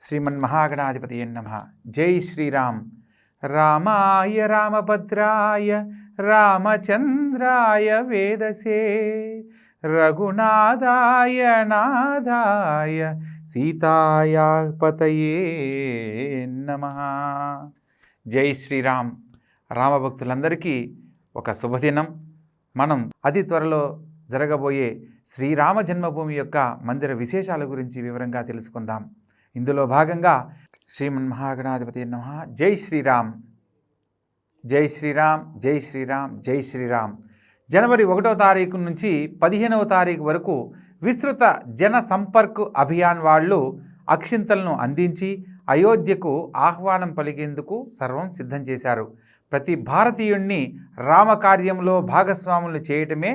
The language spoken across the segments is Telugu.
శ్రీమన్మహాగణాధిపతయే నమః. జై శ్రీరామ్. రామాయ రామభద్రాయ రామచంద్రాయ వేదసే రఘునాథాయ నాథాయ సీతాయ పతయే నమః. జై శ్రీరామ్. రామభక్తులందరికీ ఒక శుభదినం. మనం అతి త్వరలో జరగబోయే శ్రీరామ జన్మభూమి యొక్క మందిర విశేషాల గురించి వివరంగా తెలుసుకుందాం. ఇందులో భాగంగా శ్రీమన్మహాగణాధిపతయే నమః. జై శ్రీరామ్. జై శ్రీరామ్. జై శ్రీరామ్. జై శ్రీరామ్. జనవరి 1వ తారీఖు నుంచి 15వ తారీఖు వరకు విస్తృత జన సంపర్క్ అభియాన్ వాళ్ళు అక్షింతలను అందించి అయోధ్యకు ఆహ్వానం పలికేందుకు సర్వం సిద్ధం చేశారు. ప్రతి భారతీయుణ్ణి రామకార్యంలో భాగస్వాములు చేయటమే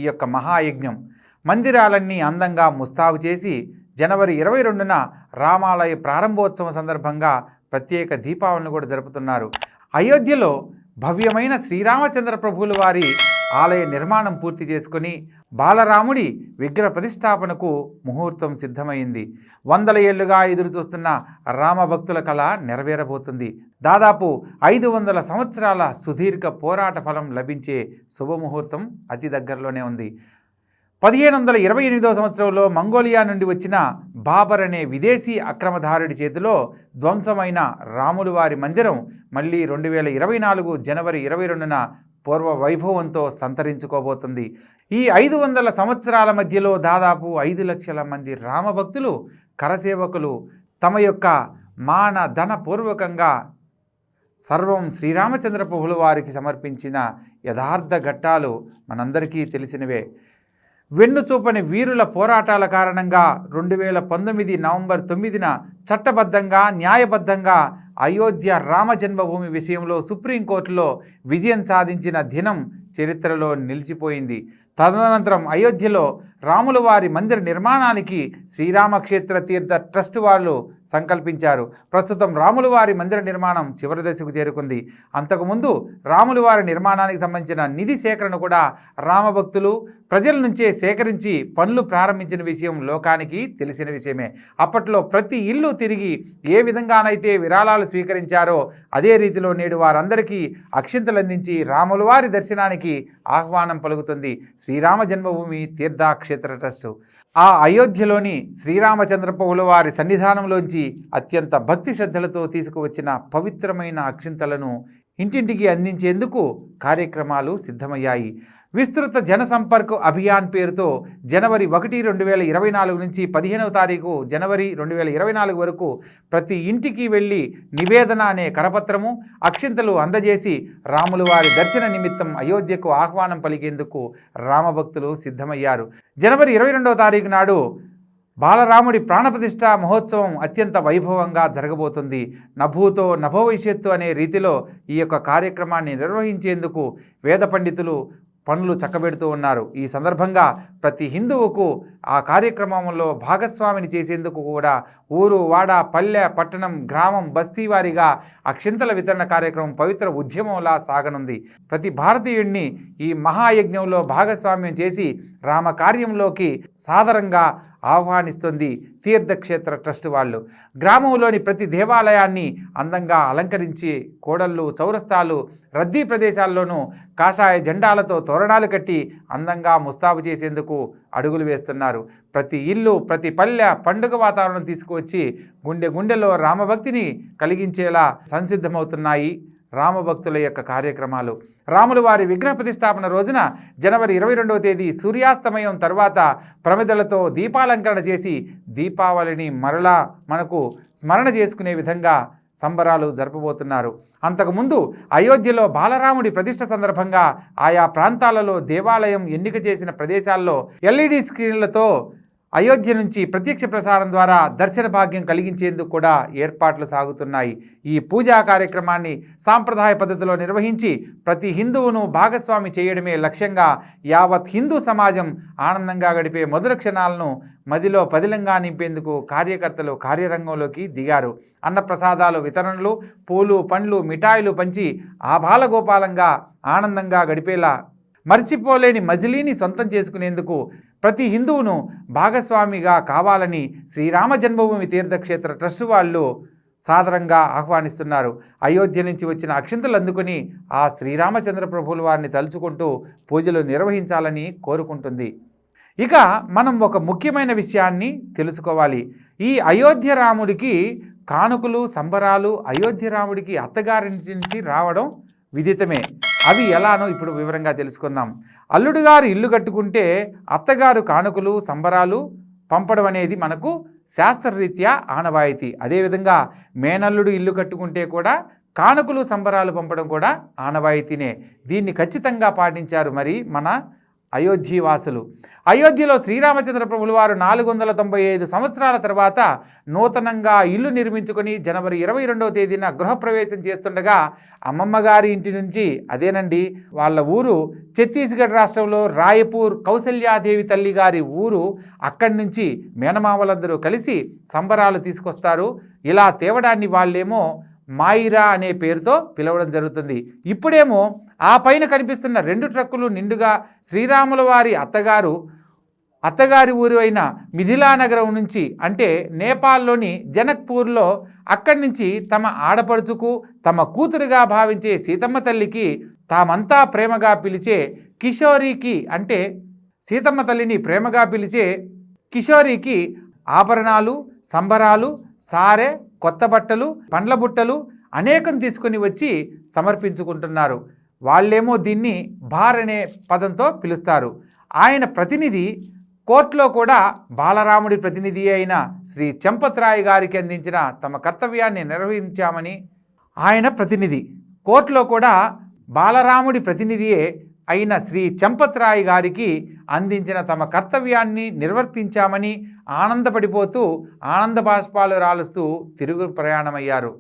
ఈ యొక్క మహాయజ్ఞం. మందిరాలన్నీ అందంగా ముస్తాబు చేసి జనవరి 22న రామాలయ ప్రారంభోత్సవం సందర్భంగా ప్రత్యేక దీపావళిని కూడా జరుపుతున్నారు. అయోధ్యలో భవ్యమైన శ్రీరామచంద్ర ప్రభువుల వారి ఆలయ నిర్మాణం పూర్తి చేసుకుని బాలరాముడి విగ్రహ ప్రతిష్టాపనకు ముహూర్తం సిద్ధమైంది. 100 ఏళ్లుగా ఎదురు చూస్తున్న రామభక్తుల కళ నెరవేరబోతుంది. దాదాపు 500 సంవత్సరాల సుదీర్ఘ పోరాట ఫలం లభించే శుభముహూర్తం అతి దగ్గరలోనే ఉంది. 1528వ సంవత్సరంలో మంగోలియా నుండి వచ్చిన బాబర్ అనే విదేశీ అక్రమధారుడి చేతిలో ధ్వంసమైన రాములు వారి మందిరం మళ్ళీ 2024 జనవరి 22న పూర్వ వైభవంతో సంతరించుకోబోతుంది. ఈ 500 సంవత్సరాల మధ్యలో దాదాపు 5 లక్షల మంది రామభక్తులు కరసేవకులు తమ యొక్క మాన ధన పూర్వకంగా సర్వం శ్రీరామచంద్ర ప్రభువుల వారికి సమర్పించిన యథార్థ ఘట్టాలు మనందరికీ తెలిసినవే. వెన్నుచూపని వీరుల పోరాటాల కారణంగా 2019 నవంబర్ 9న చట్టబద్ధంగా న్యాయబద్ధంగా అయోధ్య రామ జన్మభూమి విషయంలో సుప్రీంకోర్టులో విజయం సాధించిన దినం చరిత్రలో నిలిచిపోయింది. తదనంతరం అయోధ్యలో రాముల వారి మందిర నిర్మాణానికి శ్రీరామక్షేత్ర తీర్థ ట్రస్ట్ వాళ్ళు సంకల్పించారు. ప్రస్తుతం రాముల వారి మందిర నిర్మాణం చివరి దశకు చేరుకుంది. అంతకుముందు రాముల వారి నిర్మాణానికి సంబంధించిన నిధి సేకరణ కూడా రామభక్తులు ప్రజల నుంచే సేకరించి పనులు ప్రారంభించిన విషయం లోకానికి తెలిసిన విషయమే. అప్పట్లో ప్రతి ఇల్లు తిరిగి ఏ విధంగానైతే విరాళాలు స్వీకరించారో అదే రీతిలో నేడు వారందరికీ అక్షింతలు అందించి రాముల వారి దర్శనానికి ఆహ్వానం పలుకుతుంది శ్రీరామ జన్మభూమి తీర్థక్షేత్ర ట్రస్ట్. ఆ అయోధ్యలోని శ్రీరామచంద్ర ప్రభువుల వారి సన్నిధానంలోంచి అత్యంత భక్తి శ్రద్ధలతో తీసుకువచ్చిన పవిత్రమైన అక్షింతలను ఇంటింటికి అందించేందుకు కార్యక్రమాలు సిద్ధమయ్యాయి. విస్తృత జన సంపర్క్ అభియాన్ పేరుతో జనవరి 1, 2024 నుంచి 15వ తారీఖు జనవరి 2024 వరకు ప్రతి ఇంటికి వెళ్ళి నివేదన అనే కరపత్రము అక్షింతలు అందజేసి రాముల వారి దర్శన నిమిత్తం అయోధ్యకు ఆహ్వానం పలికేందుకు రామభక్తులు సిద్ధమయ్యారు. జనవరి 22వ తారీఖు నాడు బాలరాముడి ప్రాణప్రతిష్ఠ మహోత్సవం అత్యంత వైభవంగా జరగబోతుంది. నభూతో నభవిష్యత్తు అనే రీతిలో ఈ యొక్క కార్యక్రమాన్ని నిర్వహించేందుకు వేద పండితులు పనులు చక్కబెడుతూ ఉన్నారు. ఈ సందర్భంగా ప్రతి హిందువుకు ఆ కార్యక్రమంలో భాగస్వామిని చేసేందుకు కూడా ఊరు వాడ పల్లె పట్టణం గ్రామం బస్తీ వారీగా అక్షింతల వితరణ కార్యక్రమం పవిత్ర ఉద్యమంలా సాగనుంది. ప్రతి భారతీయుడిని ఈ మహాయజ్ఞంలో భాగస్వామ్యం చేసి రామ కార్యంలోకి సాదరంగా ఆహ్వానిస్తుంది తీర్థక్షేత్ర ట్రస్ట్ వాళ్ళు. గ్రామంలోని ప్రతి దేవాలయాన్ని అందంగా అలంకరించి కోడళ్ళు చౌరస్తాలు రద్దీ ప్రదేశాల్లోనూ కాషాయ జెండాలతో తోరణాలు కట్టి అందంగా ముస్తాబు చేసేందుకు అడుగులు వేస్తున్నారు. ప్రతి ఇల్లు ప్రతి పల్లె పండుగ వాతావరణం తీసుకువచ్చి గుండెలో రామభక్తిని కలిగించేలా సంసిద్ధమవుతున్నాయి రామభక్తుల యొక్క కార్యక్రమాలు. రాముల వారి విగ్రహ ప్రతిష్టాపన రోజున జనవరి 22వ తేదీ సూర్యాస్తమయం తర్వాత ప్రమిదలతో దీపాలంకరణ చేసి దీపావళిని మరలా మనకు స్మరణ చేసుకునే విధంగా సంబరాలు జరపబోతున్నారు. అంతకుముందు అయోధ్యలో బాలరాముడి ప్రతిష్ఠ సందర్భంగా ఆయా ప్రాంతాలలో దేవాలయం ఎన్నిక చేసిన ప్రదేశాల్లో LED స్క్రీన్లతో అయోధ్య నుంచి ప్రత్యక్ష ప్రసారం ద్వారా దర్శన భాగ్యం కలిగించేందుకు కూడా ఏర్పాట్లు సాగుతున్నాయి. ఈ పూజా కార్యక్రమాన్ని సాంప్రదాయ పద్ధతిలో నిర్వహించి ప్రతి హిందువును భాగస్వామి చేయడమే లక్ష్యంగా యావత్ హిందూ సమాజం ఆనందంగా గడిపే మధుర క్షణాలను మదిలో పదిలంగా నింపేందుకు కార్యకర్తలు కార్యరంగంలోకి దిగారు. అన్నప్రసాదాలు వితరణలు పూలు పండ్లు మిఠాయిలు పంచి ఆబాలగోపాలంగా ఆనందంగా గడిపేలా మర్చిపోలేని మజిలీని సొంతం చేసుకునేందుకు ప్రతి హిందువును భాగస్వామిగా కావాలని శ్రీరామ జన్మభూమి తీర్థక్షేత్ర ట్రస్ట్ వాళ్ళు సాదరంగా ఆహ్వానిస్తున్నారు. అయోధ్య నుంచి వచ్చిన అక్షింతలు అందుకుని ఆ శ్రీరామచంద్ర ప్రభువుల వారిని తలుచుకుంటూ పూజలు నిర్వహించాలని కోరుకుంటుంది. ఇక మనం ఒక ముఖ్యమైన విషయాన్ని తెలుసుకోవాలి. ఈ అయోధ్య రాముడికి కానుకలు సంబరాలు అయోధ్య రాముడికి అత్తగారి నుంచి రావడం విదితమే. అవి ఎలానో ఇప్పుడు వివరంగా తెలుసుకుందాం. అల్లుడు గారు ఇల్లు కట్టుకుంటే అత్తగారు కానుకలు సంబరాలు పంపడం అనేది మనకు శాస్త్రరీత్యా ఆనవాయితీ. అదేవిధంగా మేనల్లుడు ఇల్లు కట్టుకుంటే కూడా కానుకలు సంబరాలు పంపడం కూడా ఆనవాయితీనే. దీన్ని ఖచ్చితంగా పాటించారు మరి మన అయోధ్యవాసులు. అయోధ్యలో శ్రీరామచంద్ర ప్రభుల వారు 495 సంవత్సరాల తర్వాత నూతనంగా ఇల్లు నిర్మించుకొని జనవరి 22వ తేదీన గృహప్రవేశం చేస్తుండగా అమ్మమ్మ గారి ఇంటి నుంచి, అదేనండి వాళ్ళ ఊరు ఛత్తీస్గఢ్ రాష్ట్రంలో రాయపూర్, కౌసల్యాదేవి తల్లి గారి ఊరు, అక్కడి నుంచి మేనమామలందరూ కలిసి సంబరాలు తీసుకొస్తారు. ఇలా తేవడాన్ని వాళ్ళేమో మాయిరా అనే పేరుతో పిలవడం జరుగుతుంది. ఇప్పుడేమో ఆ పైన కనిపిస్తున్న 2 ట్రక్కులు నిండుగా శ్రీరాముల వారి అత్తగారి ఊరు అయిన మిథిలా నగరం నుంచి, అంటే నేపాల్లోని జనక్పూర్లో, అక్కడి నుంచి తమ ఆడపడుచుకు తమ కూతురుగా భావించే సీతమ్మ తల్లికి తామంతా ప్రేమగా పిలిచే కిషోరికి, అంటే సీతమ్మ తల్లిని ప్రేమగా పిలిచే కిషోరికి ఆభరణాలు, సంబరాలు, సారె, కొత్త బట్టలు, పండ్ల బుట్టలు అనేకం తీసుకొని వచ్చి సమర్పించుకుంటున్నారు. వాళ్ళేమో దీన్ని భార్ అనే పదంతో పిలుస్తారు. ఆయన ప్రతినిధి కోర్టులో కూడా బాలరాముడి ప్రతినిధి అయిన శ్రీ చంపత్రాయ్ గారికి అందించిన తమ కర్తవ్యాన్ని నిర్వహించామని, ఆయన ప్రతినిధి కోర్టులో కూడా బాలరాముడి ప్రతినిధియే అయిన శ్రీ చంపత్రాయ్ గారికి అందించిన తమ కర్తవ్యాన్ని నిర్వర్తించామని ఆనందపడిపోతూ ఆనంద బాష్పాలు రాలుస్తూ తిరుగు ప్రయాణమయ్యారు.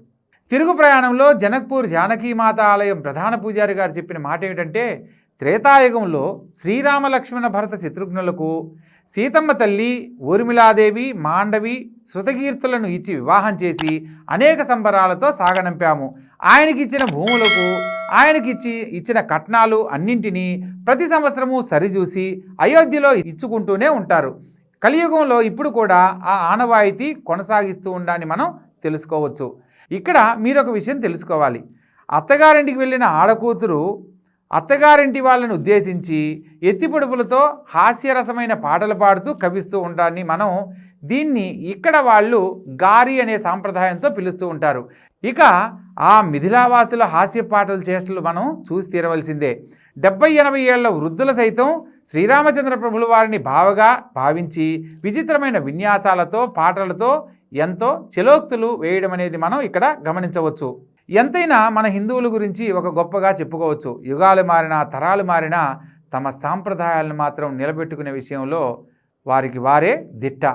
తిరుగు ప్రయాణంలో జనక్పూర్ జానకీమాత ఆలయం ప్రధాన పూజారి గారు చెప్పిన మాట ఏమిటంటే, త్రేతాయుగంలో శ్రీరామ లక్ష్మణ భరత శత్రుఘ్నులకు సీతమ్మ తల్లి ఊర్మిళాదేవి మాండవి శృతకీర్తులను ఇచ్చి వివాహం చేసి అనేక సంబరాలతో సాగనంపాము. ఆయనకి ఇచ్చిన భూములకు ఇచ్చిన కట్నాలు అన్నింటినీ ప్రతి సంవత్సరము సరిచూసి అయోధ్యలో ఇచ్చుకుంటూనే ఉంటారు. కలియుగంలో ఇప్పుడు కూడా ఆ ఆనవాయితీ కొనసాగిస్తూ ఉండాలని మనం తెలుసుకోవచ్చు. ఇక్కడ మీరు ఒక విషయం తెలుసుకోవాలి. అత్తగారింటికి వెళ్ళిన ఆడకూతురు అత్తగారింటి వాళ్ళని ఉద్దేశించి ఎత్తిపొడుపులతో హాస్యరసమైన పాటలు పాడుతూ కవిస్తూ ఉంటారని మనం దీన్ని ఇక్కడ వాళ్ళు గారి అనే సాంప్రదాయంతో పిలుస్తూ ఉంటారు. ఇక ఆ మిథిలావాసుల హాస్య పాటల చేష్టలు మనం చూసి తీరవలసిందే. 70-80 ఏళ్ల వృద్ధుల సైతం శ్రీరామచంద్ర ప్రభుల వారిని బావగా భావించి విచిత్రమైన విన్యాసాలతో పాటలతో ఎంతో చలోక్తులు వేయడం అనేది మనం ఇక్కడ గమనించవచ్చు. ఎంతైనా మన హిందువుల గురించి ఒక గొప్పగా చెప్పుకోవచ్చు. యుగాలు మారినా తరాలు మారినా తమ సాంప్రదాయాలను మాత్రం నిలబెట్టుకునే విషయంలో వారికి వారే దిట్ట.